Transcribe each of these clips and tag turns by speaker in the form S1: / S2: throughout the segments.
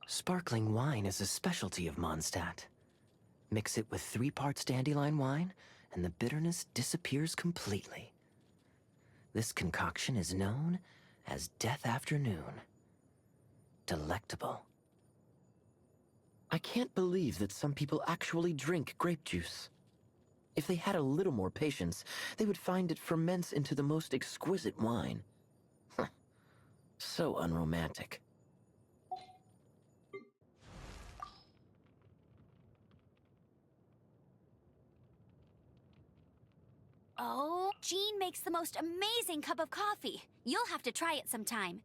S1: Sparkling wine is a specialty of Mondstadt. Mix it with 3 parts dandelion wine, and the bitterness disappears completely. This concoction is known as Death Afternoon. Delectable. I can't believe that some people actually drink grape juice. If they had a little more patience, they would find it ferments into the most exquisite wine. So unromantic.
S2: Oh, Jean makes the most amazing cup of coffee. You'll have to try it sometime.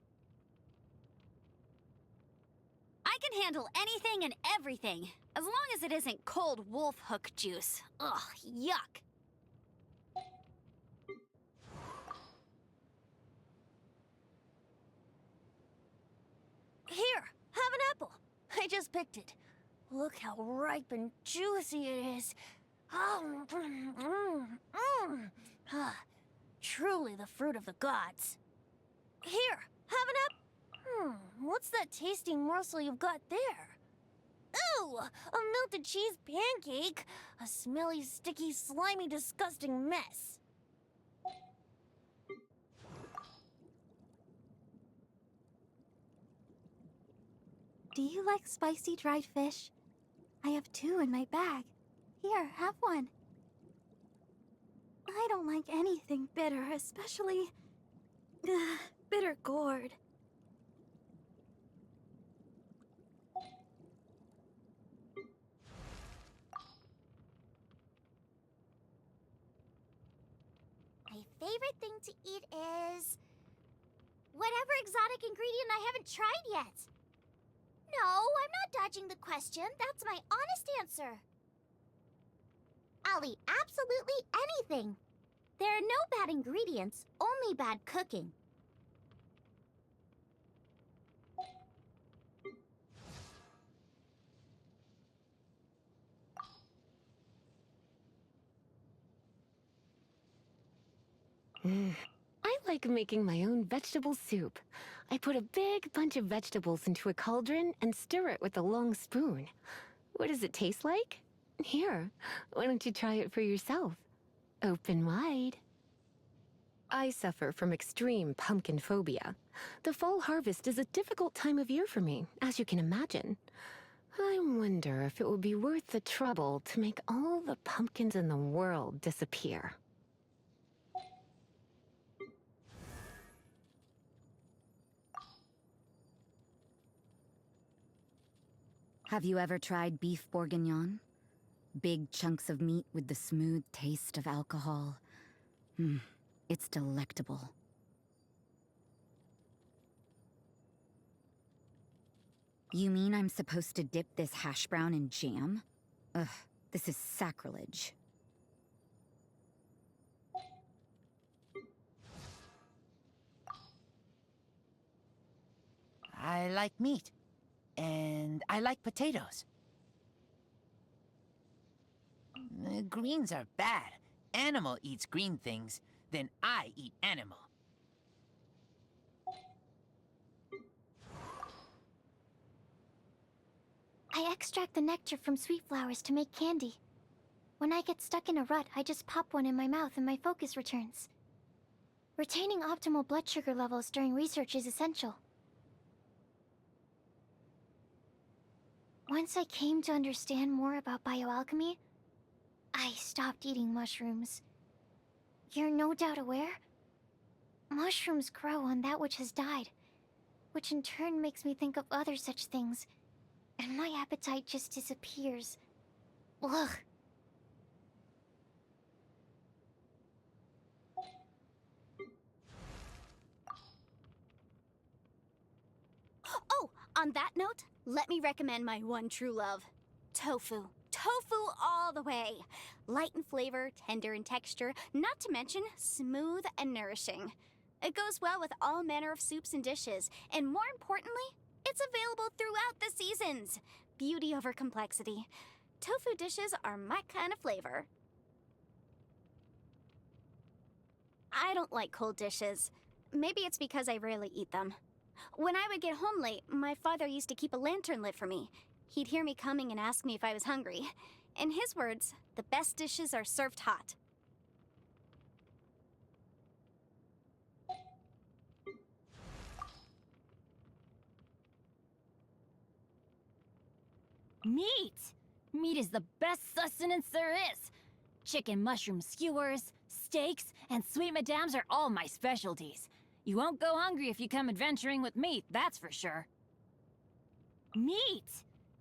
S2: I can handle anything and everything, as long as it isn't cold wolf hook juice. Ugh, yuck. Here, have an apple. I just picked it. Look how ripe and juicy it is. Truly the fruit of the gods. Here, have an apple. What's that tasty morsel you've got there? Ooh, a melted cheese pancake. A smelly, sticky, slimy, disgusting mess.
S3: Do you like spicy dried fish? I have 2 in my bag. Here, have one. I don't like anything bitter, especially bitter gourd.
S2: My favorite thing to eat is whatever exotic ingredient I haven't tried yet. No, I'm not dodging the question. That's my honest answer. I'll eat absolutely anything. There are no bad ingredients, only bad cooking.
S4: I like making my own vegetable soup. I put a big bunch of vegetables into a cauldron and stir it with a long spoon. What does it taste like? Here, why don't you try it for yourself? Open wide. I suffer from extreme pumpkin phobia. The fall harvest is a difficult time of year for me, as you can imagine. I wonder if it would be worth the trouble to make all the pumpkins in the world disappear.
S5: Have you ever tried beef bourguignon? Big chunks of meat with the smooth taste of alcohol. It's delectable. You mean I'm supposed to dip this hash brown in jam? Ugh, this is sacrilege.
S6: I like meat. And I like potatoes. Greens are bad. Animal eats green things, then I eat animal.
S2: I extract the nectar from sweet flowers to make candy. When I get stuck in a rut, I just pop one in my mouth and my focus returns. Retaining optimal blood sugar levels during research is essential. Once I came to understand more about bioalchemy, I stopped eating mushrooms. You're no doubt aware? Mushrooms grow on that which has died, which in turn makes me think of other such things, and my appetite just disappears. Ugh. Oh, on that note, let me recommend my one true love. Tofu. Tofu all the way. Light in flavor, tender in texture, not to mention smooth and nourishing. It goes well with all manner of soups and dishes, and more importantly, it's available throughout the seasons. Beauty over complexity. Tofu dishes are my kind of flavor. I don't like cold dishes. Maybe it's because I rarely eat them. When I would get home late, my father used to keep a lantern lit for me. He'd hear me coming and ask me if I was hungry. In his words, the best dishes are served hot.
S7: Meat! Meat is the best sustenance there is. Chicken mushroom skewers, steaks, and sweet madams are all my specialties. You won't go hungry if you come adventuring with meat, that's for sure. Meat!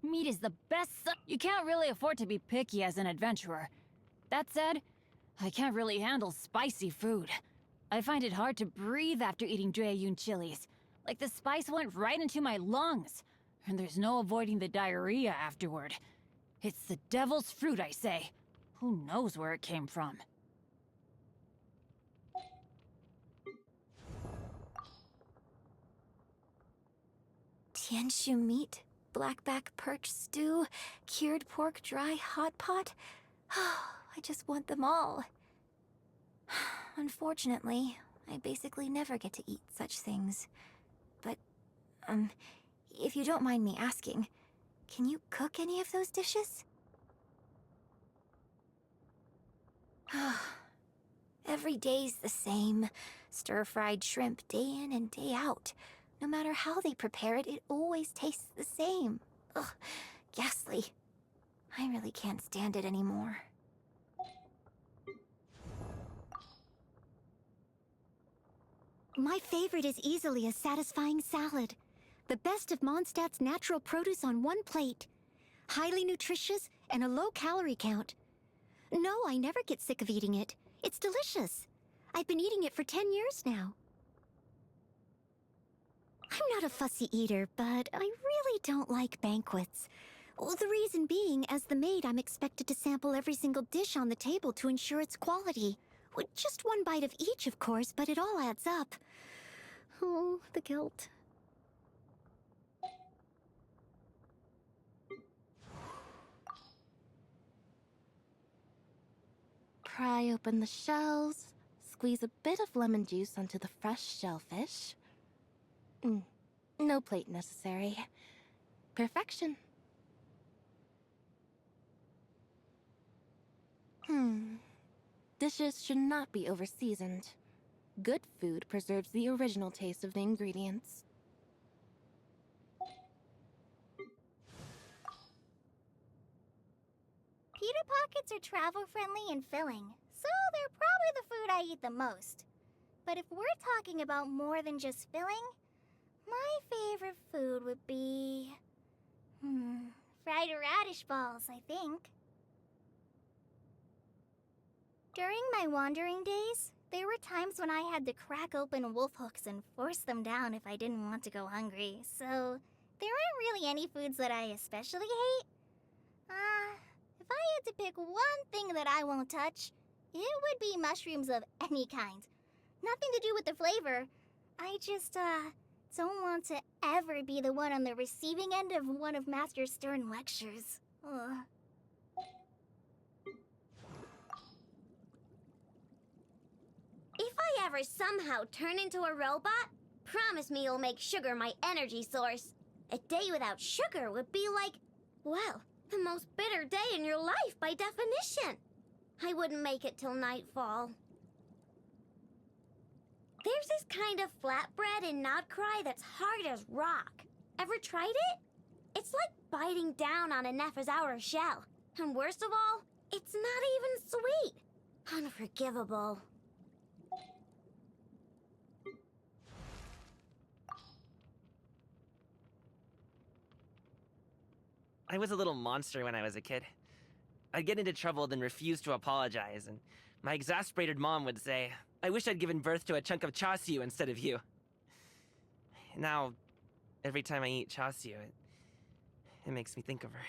S7: Meat is the best you can't really afford to be picky as an adventurer. That said, I can't really handle spicy food. I find it hard to breathe after eating Dreyun chilies. Like the spice went right into my lungs. And there's no avoiding the diarrhea afterward. It's the devil's fruit, I say. Who knows where it came from?
S3: Tianshu meat, blackback perch stew, cured pork dry hot pot. I just want them all. Unfortunately, I basically never get to eat such things. But, if you don't mind me asking, can you cook any of those dishes? Every day's the same. Stir-fried shrimp day in and day out. No matter how they prepare it, it always tastes the same. Ugh, ghastly. I really can't stand it anymore.
S8: My favorite is easily a satisfying salad. The best of Mondstadt's natural produce on one plate. Highly nutritious and a low calorie count. No, I never get sick of eating it. It's delicious. I've been eating it for 10 years now. I'm not a fussy eater, but I really don't like banquets. Well, the reason being, as the maid, I'm expected to sample every single dish on the table to ensure its quality. With just one bite of each, of course, but it all adds up. Oh, the guilt.
S9: Pry open the shells, squeeze a bit of lemon juice onto the fresh shellfish. No plate necessary. Perfection. Dishes should not be over-seasoned. Good food preserves the original taste of the ingredients.
S2: Pita pockets are travel-friendly and filling, so they're probably the food I eat the most. But if we're talking about more than just filling, my favorite food would be... fried radish balls, I think. During my wandering days, there were times when I had to crack open wolf hooks and force them down if I didn't want to go hungry, so there aren't really any foods that I especially hate. If I had to pick one thing that I won't touch, it would be mushrooms of any kind. Nothing to do with the flavor. I just, don't want to ever be the one on the receiving end of one of Master Stern lectures. Ugh.
S10: If I ever somehow turn into a robot, promise me you'll make sugar my energy source. A day without sugar would be like, well, the most bitter day in your life by definition. I wouldn't make it till nightfall. There's this kind of flatbread in Nodcry that's hard as rock. Ever tried it? It's like biting down on a Nephazauer shell. And worst of all, it's not even sweet. Unforgivable.
S11: I was a little monster when I was a kid. I'd get into trouble, then refuse to apologize, and my exasperated mom would say, I wish I'd given birth to a chunk of chasiu instead of you. Now, every time I eat chasiu, it makes me think of her.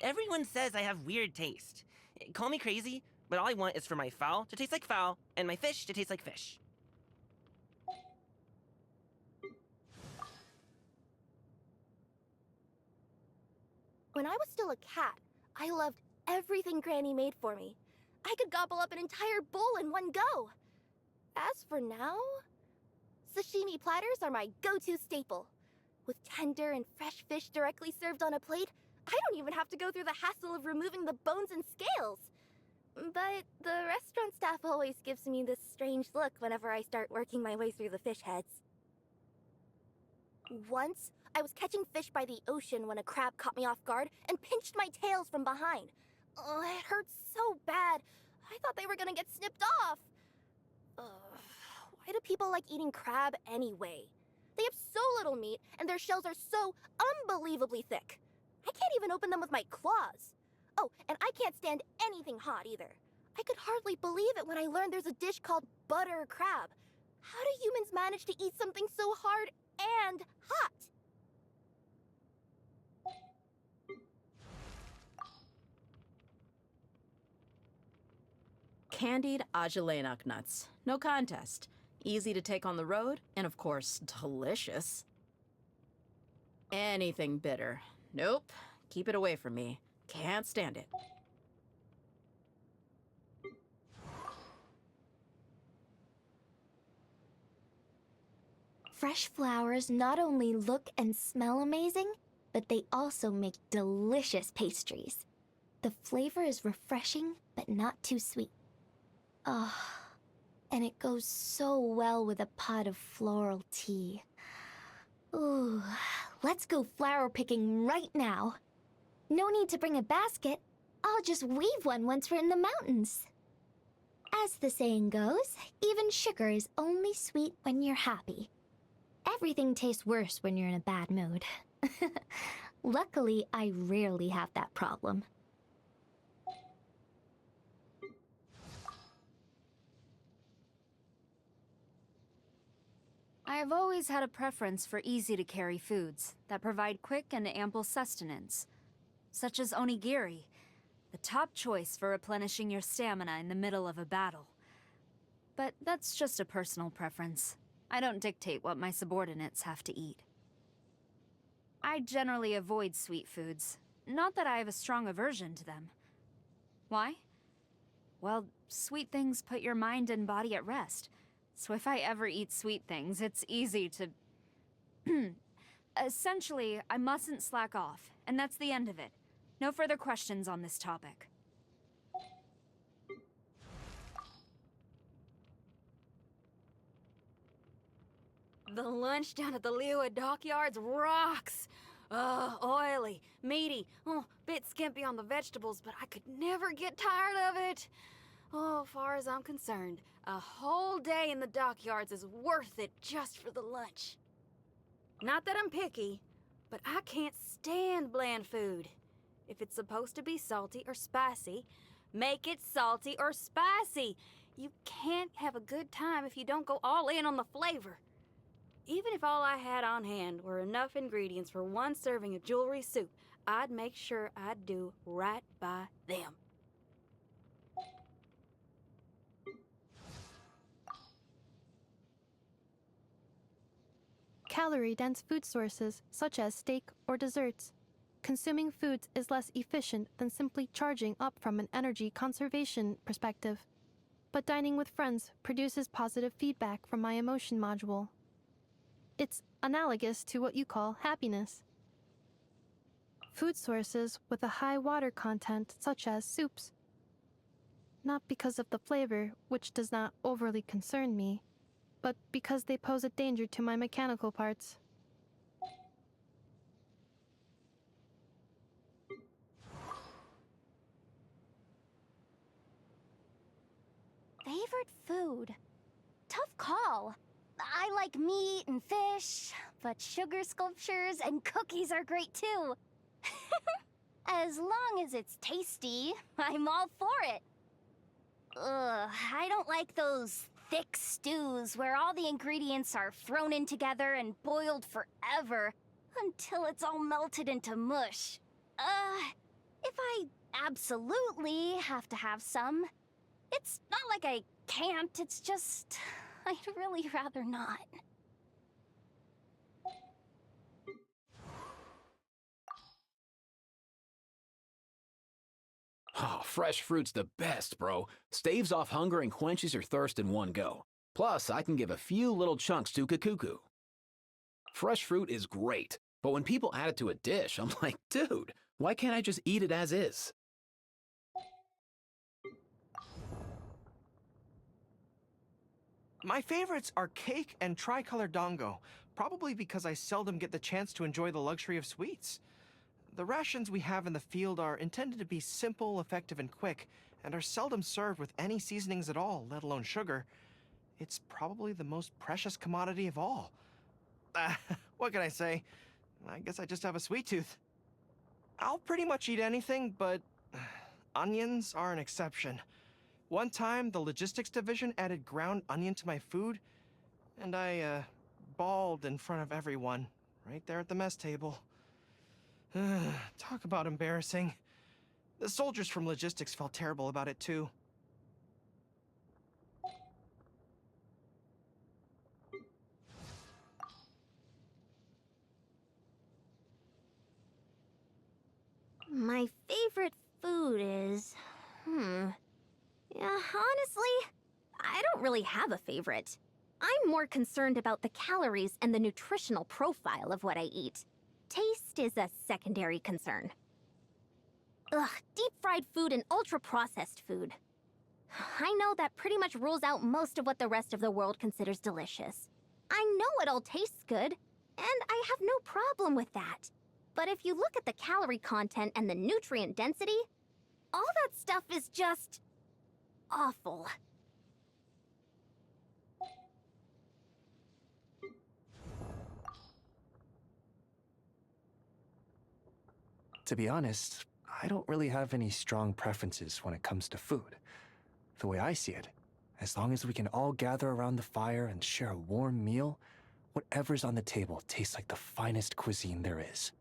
S11: Everyone says I have weird taste. Call me crazy, but all I want is for my fowl to taste like fowl, and my fish to taste like fish.
S9: When I was still a cat, I loved everything Granny made for me. I could gobble up an entire bowl in one go. As for now, Sashimi platters are my go-to staple. With tender and fresh fish directly served on a plate, I don't even have to go through the hassle of removing the bones and scales. But the restaurant staff always gives me this strange look whenever I start working my way through the fish heads. Once, I was catching fish by the ocean when a crab caught me off guard and pinched my tails from behind. Oh, it hurt so bad. I thought they were gonna get snipped off. Why do people like eating crab anyway? They have so little meat, and their shells are so unbelievably thick. I can't even open them with my claws. Oh, and I can't stand anything hot either. I could hardly believe it when I learned there's a dish called butter crab. How do humans manage to eat something so hard and hot?
S12: Candied Agelenok nuts. No contest. Easy to take on the road, and of course, delicious. Anything bitter. Nope. Keep it away from me. Can't stand it.
S8: Fresh flowers not only look and smell amazing, but they also make delicious pastries. The flavor is refreshing, but not too sweet. Ah, and it goes so well with a pot of floral tea. Ooh, let's go flower picking right now. No need to bring a basket. I'll just weave one once we're in the mountains. As the saying goes, even sugar is only sweet when you're happy. Everything tastes worse when you're in a bad mood. Luckily, I rarely have that problem.
S13: I've always had a preference for easy-to-carry foods that provide quick and ample sustenance, such as onigiri, the top choice for replenishing your stamina in the middle of a battle. But that's just a personal preference. I don't dictate what my subordinates have to eat. I generally avoid sweet foods, not that I have a strong aversion to them. Why? Well, sweet things put your mind and body at rest. So if I ever eat sweet things, it's easy to... Essentially, I mustn't slack off, and that's the end of it. No further questions on this topic.
S14: The lunch down at the Liyue dockyards rocks! Oily, meaty, bit skimpy on the vegetables, but I could never get tired of it. Oh, far as I'm concerned, a whole day in the dockyards is worth it just for the lunch. Not that I'm picky, but I can't stand bland food. If it's supposed to be salty or spicy, make it salty or spicy. You can't have a good time if you don't go all in on the flavor. Even if all I had on hand were enough ingredients for one serving of jewelry soup, I'd make sure I'd do right by them.
S15: Calorie-dense food sources, such as steak or desserts. Consuming foods is less efficient than simply charging up from an energy conservation perspective. But dining with friends produces positive feedback from my emotion module. It's analogous to what you call happiness. Food sources with a high water content, such as soups. Not because of the flavor, which does not overly concern me, but because they pose a danger to my mechanical parts.
S2: Favorite food? Tough call. I like meat and fish, but sugar sculptures and cookies are great too. As long as it's tasty, I'm all for it. Ugh, I don't like those thick stews where all the ingredients are thrown in together and boiled forever until it's all melted into mush. If I absolutely have to have some, it's not like I can't, it's just I'd really rather not.
S16: Oh, fresh fruit's the best, bro. Staves off hunger and quenches your thirst in one go. Plus, I can give a few little chunks to Kakuku. Fresh fruit is great, but when people add it to a dish, I'm like, dude, why can't I just eat it as is?
S17: My favorites are cake and tricolor dango, probably because I seldom get the chance to enjoy the luxury of sweets. The rations we have in the field are intended to be simple, effective, and quick, and are seldom served with any seasonings at all, let alone sugar. It's probably the most precious commodity of all. What can I say? I guess I just have a sweet tooth. I'll pretty much eat anything, but onions are an exception. One time, the logistics division added ground onion to my food, and I, bawled in front of everyone, right there at the mess table. Talk about embarrassing. The soldiers from logistics felt terrible about it, too.
S10: My favorite food is... Yeah, honestly, I don't really have a favorite. I'm more concerned about the calories and the nutritional profile of what I eat. Taste is a secondary concern. Ugh, deep-fried food and ultra-processed food. I know that pretty much rules out most of what the rest of the world considers delicious. I know it all tastes good, and I have no problem with that. But if you look at the calorie content and the nutrient density, all that stuff is just... awful.
S18: To be honest, I don't really have any strong preferences when it comes to food. The way I see it, as long as we can all gather around the fire and share a warm meal, whatever's on the table tastes like the finest cuisine there is.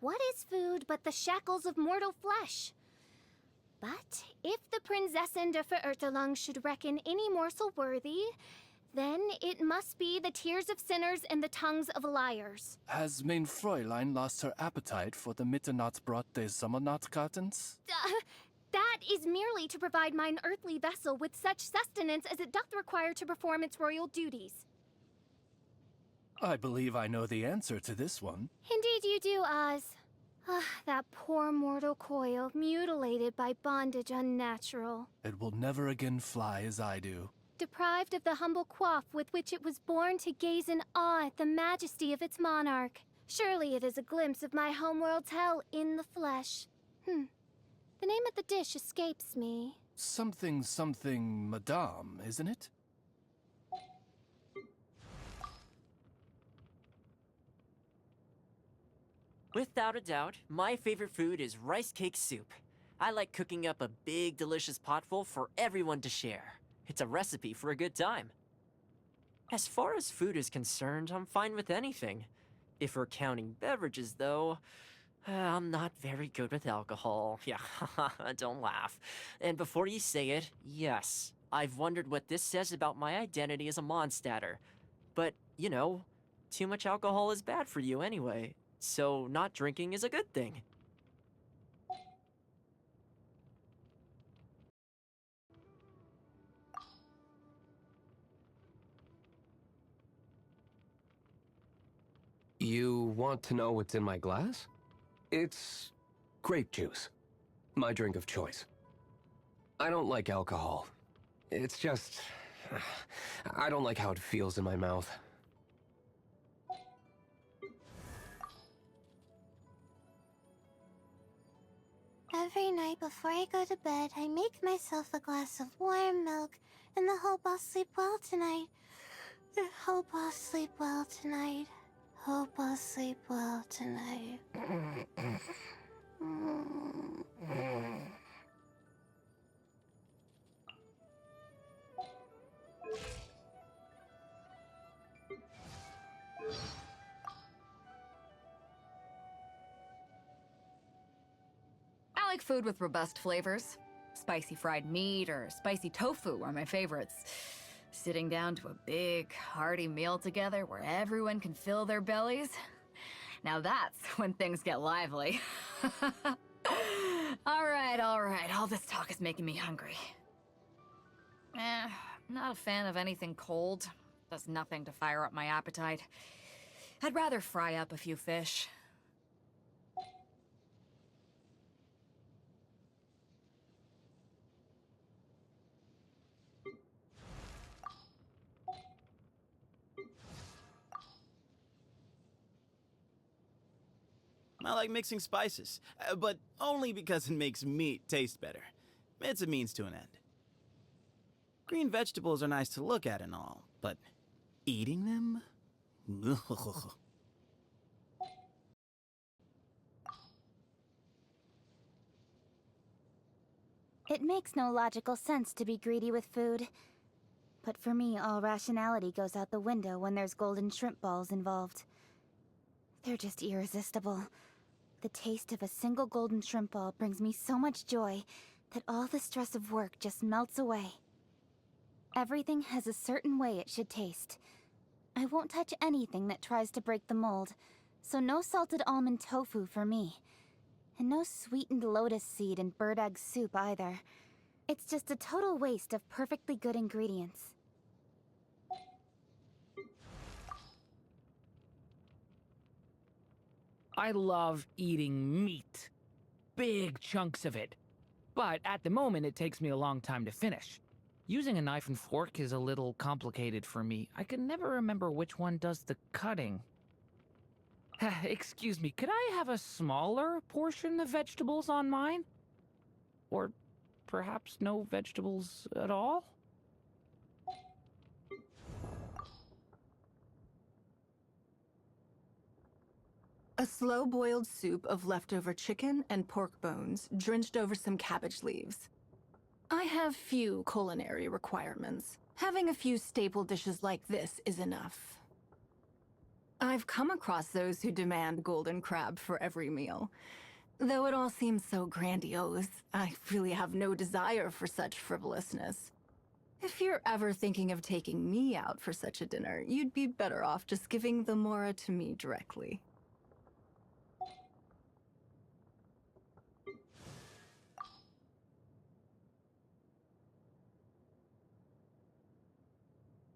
S2: What is food but the shackles of mortal flesh? But if the Prinzessin de Verurtelang should reckon any morsel worthy, then it must be the tears of sinners and the tongues of liars.
S19: Has mein Fräulein lost her appetite for the Mitternachtsbrot des Sommernachtgartens?
S2: That is merely to provide mine earthly vessel with such sustenance as it doth require to perform its royal duties.
S19: I believe I know the answer to this one.
S2: Indeed you do, Oz. Ah, that poor mortal coil, mutilated by bondage unnatural.
S19: It will never again fly as I do.
S2: Deprived of the humble coif with which it was born to gaze in awe at the majesty of its monarch. Surely it is a glimpse of my homeworld's hell in the flesh. The name of the dish escapes me.
S19: Something, madame, isn't it?
S11: Without a doubt, my favorite food is rice cake soup. I like cooking up a big, delicious potful for everyone to share. It's a recipe for a good time. As far as food is concerned, I'm fine with anything. If we're counting beverages, though, I'm not very good with alcohol. Yeah, don't laugh. And before you say it, yes, I've wondered what this says about my identity as a Mondstadter. But, you know, too much alcohol is bad for you anyway. So not drinking is a good thing.
S20: You want to know what's in my glass? It's grape juice. My drink of choice. I don't like alcohol. It's just... I don't like how it feels in my mouth.
S10: Every night before I go to bed, I make myself a glass of warm milk, and I hope I'll sleep well tonight. I hope I'll sleep well tonight. Hope I'll sleep well tonight.
S21: I like food with robust flavors. Spicy fried meat or spicy tofu are my favorites.
S1: Sitting down to a big, hearty meal together where everyone can fill their bellies. Now that's when things get lively. All right, all this talk is making me hungry. Not a fan of anything cold. Does nothing to fire up my appetite. I'd rather fry up a few fish.
S22: I like mixing spices, but only because it makes meat taste better. It's a means to an end. Green vegetables are nice to look at and all, but eating them?
S23: It makes no logical sense to be greedy with food. But for me, all rationality goes out the window when there's golden shrimp balls involved. They're just irresistible. The taste of a single golden shrimp ball brings me so much joy that all the stress of work just melts away. Everything has a certain way it should taste. I won't touch anything that tries to break the mold, so no salted almond tofu for me. And no sweetened lotus seed and bird egg soup either. It's just a total waste of perfectly good ingredients.
S24: I love eating meat. Big chunks of it. But at the moment, it takes me a long time to finish. Using a knife and fork is a little complicated for me. I can never remember which one does the cutting. Excuse me, could I have a smaller portion of vegetables on mine? Or perhaps no vegetables at all?
S25: A slow-boiled soup of leftover chicken and pork bones drenched over some cabbage leaves. I have few culinary requirements. Having a few staple dishes like this is enough. I've come across those who demand golden crab for every meal. Though it all seems so grandiose, I really have no desire for such frivolousness. If you're ever thinking of taking me out for such a dinner, you'd be better off just giving the mora to me directly.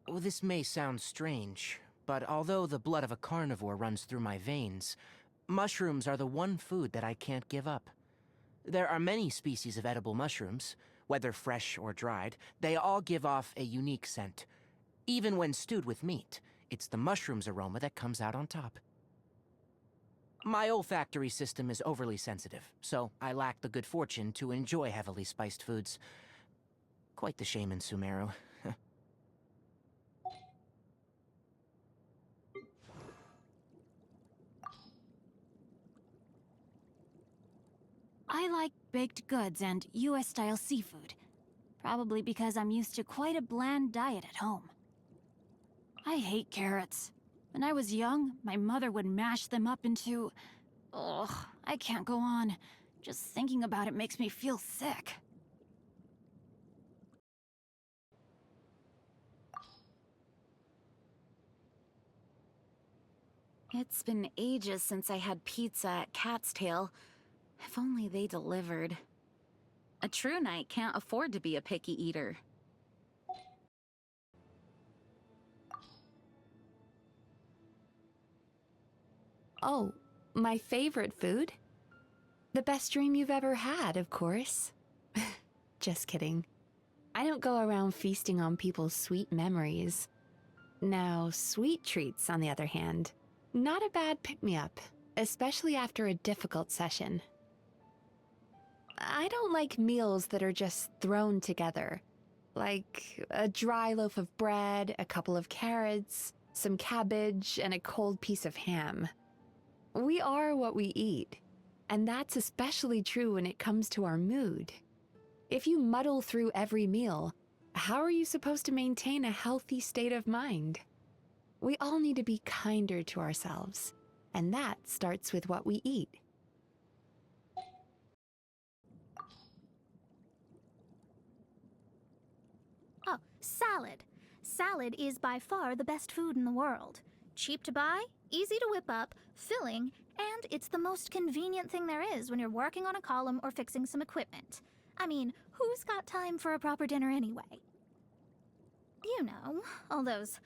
S6: Well, this may sound strange, but although the blood of a carnivore runs through my veins, mushrooms are the one food that I can't give up. There are many species of edible mushrooms, whether fresh or dried. They all give off a unique scent. Even when stewed with meat, it's the mushroom's aroma that comes out on top. My olfactory system is overly sensitive, so I lack the good fortune to enjoy heavily spiced foods. Quite the shame in Sumeru.
S7: I like baked goods and US-style seafood. Probably because I'm used to quite a bland diet at home. I hate carrots. When I was young, my mother would mash them up into... Ugh, I can't go on. Just thinking about it makes me feel sick.
S23: It's been ages since I had pizza at Cat's Tail. If only they delivered. A true knight can't afford to be a picky eater.
S4: Oh, my favorite food? The best dream you've ever had, of course. Just kidding. I don't go around feasting on people's sweet memories. Now, sweet treats, on the other hand, not a bad pick-me-up, especially after a difficult session. I don't like meals that are just thrown together, like a dry loaf of bread, a couple of carrots, some cabbage, and a cold piece of ham. We are what we eat, and that's especially true when it comes to our mood. If you muddle through every meal, how are you supposed to maintain a healthy state of mind? We all need to be kinder to ourselves, and that starts with what we eat.
S2: Oh, salad.
S3: salad is by far the best food in the world. Cheap to buy, easy to whip up, filling, and it's the most convenient thing there is when you're working on a column or fixing some equipment. I mean, who's got time for a proper dinner anyway? You know, all those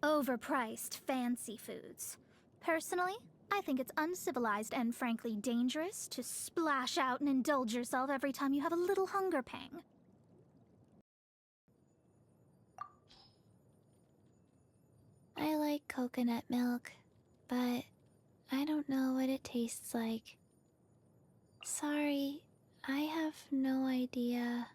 S3: overpriced fancy foods. Personally, I think it's uncivilized and frankly dangerous to splash out and indulge yourself every time you have a little hunger pang.
S23: I like coconut milk, but I don't know what it tastes like. Sorry, I have no idea.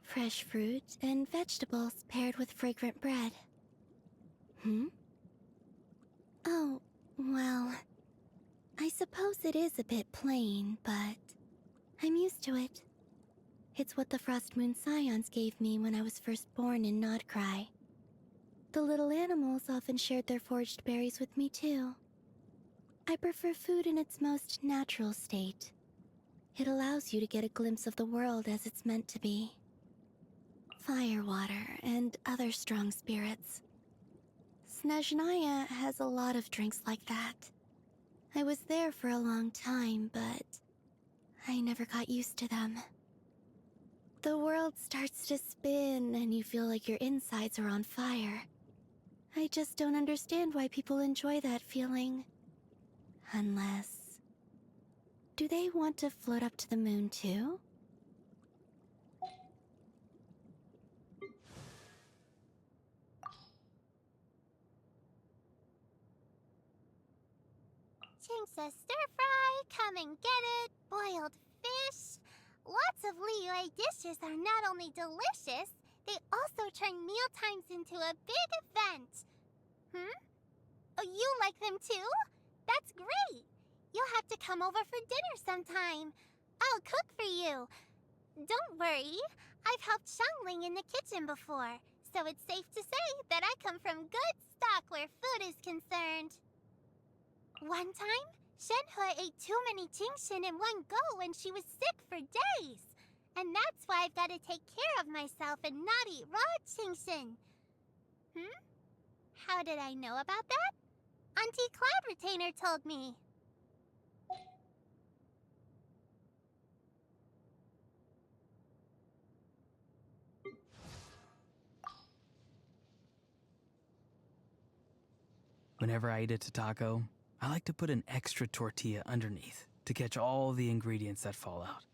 S23: Fresh fruit and vegetables paired with fragrant bread. Oh, well, I suppose it is a bit plain, but I'm used to it. It's what the Frost Moon Scions gave me when I was first born in Nodcry. The little animals often shared their foraged berries with me too. I prefer food in its most natural state. It allows you to get a glimpse of the world as it's meant to be. Fire water and other strong spirits. Snezhnaya has a lot of drinks like that. I was there for a long time, but I never got used to them. The world starts to spin and you feel like your insides are on fire. I just don't understand why people enjoy that feeling. Unless... do they want to float up to the moon too?
S10: Chinks of stir-fry, come and get it, boiled fish. Lots of Liyue dishes are not only delicious, they also turn mealtimes into a big event. Oh, you like them too? That's great. You'll have to come over for dinner sometime. I'll cook for you. Don't worry, I've helped Xiangling in the kitchen before, so it's safe to say that I come from good stock where food is concerned. One time, Shenhe ate too many Qingshin in one go and she was sick for days. And that's why I've got to take care of myself and not eat raw Qingshin. How did I know about that? Auntie Cloud Retainer told me.
S5: Whenever I eat a taco, I like to put an extra tortilla underneath to catch all the ingredients that fall out.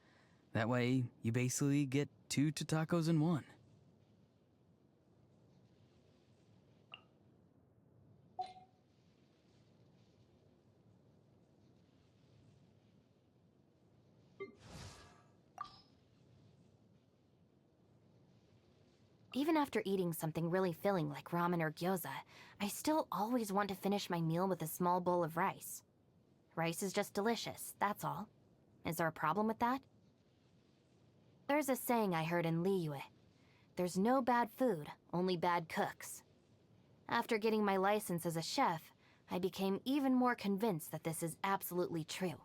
S5: That way, you basically get 2 tacos in one.
S8: Even after eating something really filling like ramen or gyoza, I still always want to finish my meal with a small bowl of rice. Rice is just delicious, that's all. Is there a problem with that? There's a saying I heard in Liyue. There's no bad food, only bad cooks. After getting my license as a chef, I became even more convinced that this is absolutely true.